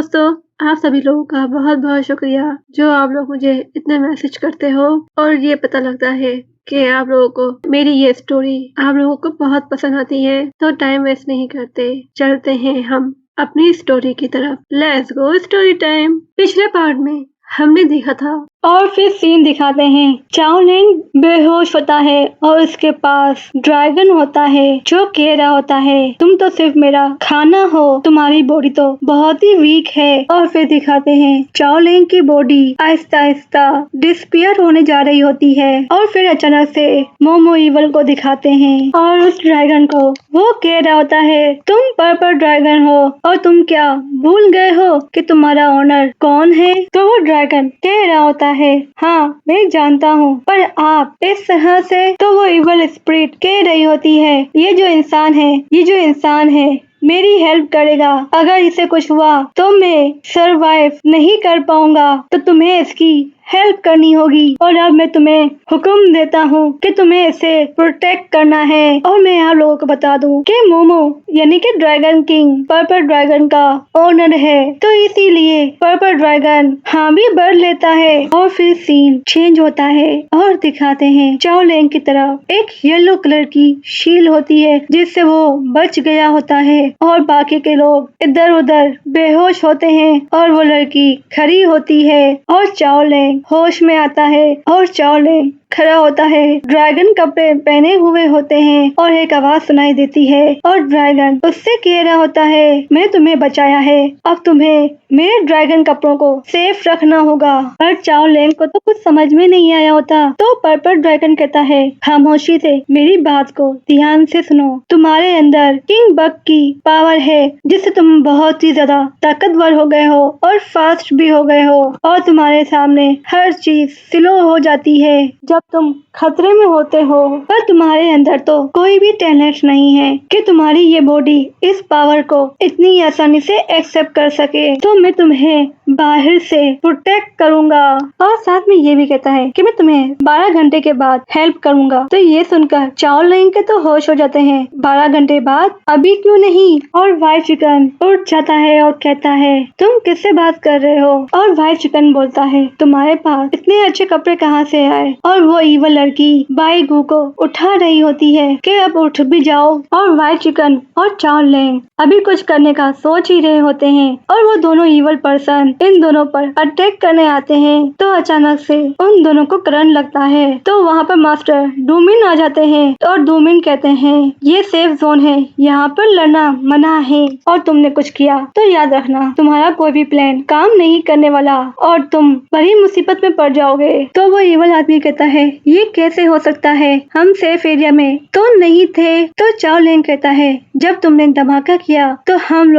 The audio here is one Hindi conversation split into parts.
दोस्तों, आप सभी लोगों का बहुत-बहुत शुक्रिया जो आप लोग मुझे इतने मैसेज करते हो और ये पता लगता है कि आप लोगों को मेरी ये स्टोरी आप लोगों को बहुत पसंद आती है। तो टाइम वेस्ट नहीं करते, चलते हैं हम अपनी स्टोरी की तरफ। Let's go story time. पिछले पार्ट में हमने देखा था और फिर सीन दिखाते हैं। चाओलिंग बेहोश होता है और उसके पास ड्रैगन होता है जो कह रहा होता है तुम तो सिर्फ मेरा खाना हो, तुम्हारी बॉडी तो बहुत ही वीक है। और फिर दिखाते हैं चाओलिंग की बॉडी आहिस्ता आहिस्ता डिसपियर होने जा रही होती है और फिर अचानक से मोमो इवल को दिखाते हैं और उस ड्रैगन को वो कह रहा होता है तुम पर्पल ड्रैगन हो और तुम क्या भूल गए हो कि तुम्हारा ओनर कौन है। तो वो ड्रैगन कह रहा होता है हाँ मैं जानता हूँ, पर आप इस तरह से। तो वो इवल स्पिरिट कह रही होती है ये जो इंसान है मेरी हेल्प करेगा। अगर इसे कुछ हुआ तो मैं सरवाइव नहीं कर पाऊंगा, तो तुम्हें इसकी हेल्प करनी होगी। और अब मैं तुम्हें हुक्म देता हूँ कि तुम्हें इसे प्रोटेक्ट करना है। और मैं यहाँ लोगों को बता दूँ कि मोमो यानी कि ड्रैगन किंग पर्पल ड्रैगन का ओनर है, तो इसीलिए पर्पल ड्रैगन हाँ भी बढ़ लेता है। और फिर सीन चेंज होता है और दिखाते हैं चाओलिंग की तरफ एक येलो कलर की शील होती है जिससे वो बच गया होता है और बाकी के लोग इधर उधर बेहोश होते हैं और वो लड़की खड़ी होती है और चाओलिंग होश में आता है और चाओलिंग खड़ा होता है। ड्रैगन कपड़े पहने हुए होते हैं और एक आवाज सुनाई देती है और ड्रैगन उससे कह रहा होता है मैं तुम्हें बचाया है, अब तुम्हें मेरे ड्रैगन कपड़ों को सेफ रखना होगा। पर चाओलिंग को तो कुछ समझ में नहीं आया होता, तो पर्पल ड्रैगन कहता है खामोशी से मेरी बात को ध्यान से सुनो। तुम्हारे अंदर किंग बग की पावर है जिससे तुम बहुत ही ज्यादा ताकतवर हो गए हो और फास्ट भी हो गए हो और तुम्हारे सामने हर चीज स्लो हो जाती है जब तुम खतरे में होते हो। पर तुम्हारे अंदर तो कोई भी टैलेंट नहीं है कि तुम्हारी ये बॉडी इस पावर को इतनी आसानी से एक्सेप्ट कर सके, तो मैं तुम्हें बाहर से प्रोटेक्ट करूंगा। और साथ में ये भी कहता है कि मैं तुम्हें 12 घंटे के बाद हेल्प करूंगा। तो ये सुनकर चाओलिंग के तो होश हो जाते हैं। 12 घंटे बाद? अभी क्यों नहीं? और व्हाइट चिकन उठ जाता है और कहता है तुम किससे बात कर रहे हो? और व्हाइट चिकन बोलता है तुम्हारे पास इतने अच्छे कपड़े कहाँ से आए? और वो ईवल लड़की बाई गू को उठा रही होती है कि अब उठ भी जाओ। और व्हाइट चिकन और चाओलिंग अभी कुछ करने का सोच ही रहे होते हैं और वो दोनों ईवल पर्सन इन दोनों पर अटैक करने आते हैं। तो अचानक से उन दोनों को करंट लगता है, तो वहाँ पर मास्टर डूमिन आ जाते हैं और डूमिन कहते हैं ये सेफ जोन है, यहाँ पर लड़ना मना है और तुमने कुछ किया तो याद रखना तुम्हारा कोई भी प्लान काम नहीं करने वाला और तुम बड़ी मुसीबत में पड़ जाओगे। तो वो ईवल आदमी कहता है ये कैसे हो सकता है, हम सेफ एरिया में तो नहीं थे। तो चाओलिंग कहता है जब तुमने धमाका किया तो हम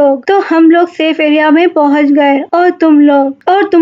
लोग सेफ एरिया में पहुंच गए और तुम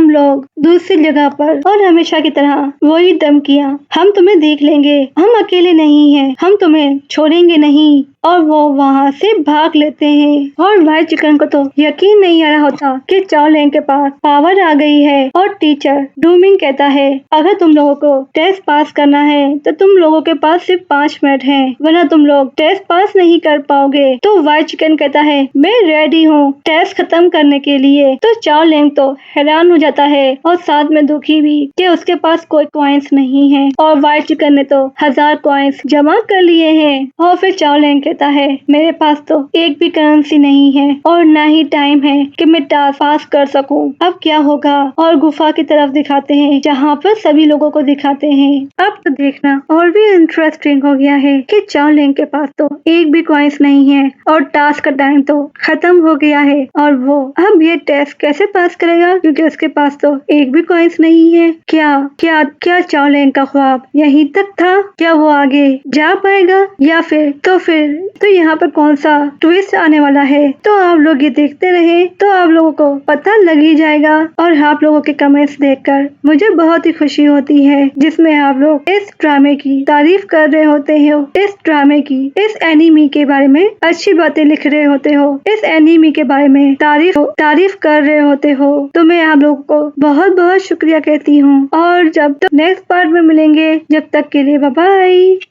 लोग दूसरी जगह पर। और हमेशा की तरह वही धमकियां, हम तुम्हें देख लेंगे, हम अकेले नहीं हैं, हम तुम्हें छोड़ेंगे नहीं। और वो वहाँ से भाग लेते हैं और व्हाइट चिकन को तो यकीन नहीं आ रहा होता कि चाओलिंग के पास पावर आ गई है। और टीचर डूमिंग कहता है अगर तुम लोगों को टेस्ट पास करना है तो तुम लोगों के पास सिर्फ 5 मिनट हैं, वरना तुम लोग टेस्ट पास नहीं कर पाओगे। तो व्हाइट चिकन कहता है मैं रेडी हूँ टेस्ट खत्म करने के लिए। तो चाओलिंग तो हैरान हो जाता है और साथ में दुखी भी कि उसके पास कोई कॉइन्स नहीं है और व्हाइट चिकन ने तो 1000 कॉइन्स जमा कर लिए हैं। और फिर चाओलिंग कहता है मेरे पास तो एक भी करेंसी नहीं है और ना ही टाइम है कि मैं टास्क पास कर सकूं, अब क्या होगा। और गुफा की तरफ दिखाते हैं जहाँ पर सभी लोगों को दिखाते हैं। अब तो देखना और भी इंटरेस्टिंग हो गया है कि चाओलिंग के पास तो एक भी कॉइन्स नहीं है और टास्क का टाइम तो खत्म हो गया है और वो अब ये टेस्ट कैसे पास करेगा क्योंकि उसके पास तो एक भी कॉइन्स नहीं है। क्या चाओलिंग का ख्वाब यहीं तक था? क्या वो आगे जा पाएगा या फिर यहाँ पर कौन सा ट्विस्ट आने वाला है? तो आप लोग ये देखते रहे तो आप लोगों को पता लग ही जाएगा। और आप लोगों के कमेंट्स देखकर मुझे बहुत ही खुशी होती है जिसमें आप लोग इस ड्रामे की तारीफ कर रहे होते हो, इस ड्रामे की, इस एनीमी के बारे में अच्छी बातें लिख रहे होते हो, इस एनीमी के बारे में तारीफ कर रहे होते हो। तो मैं आप लोगों को बहुत बहुत शुक्रिया कहती हूँ और जब तक नेक्स्ट पार्ट में मिलेंगे, जब तक के लिए बाय बाय।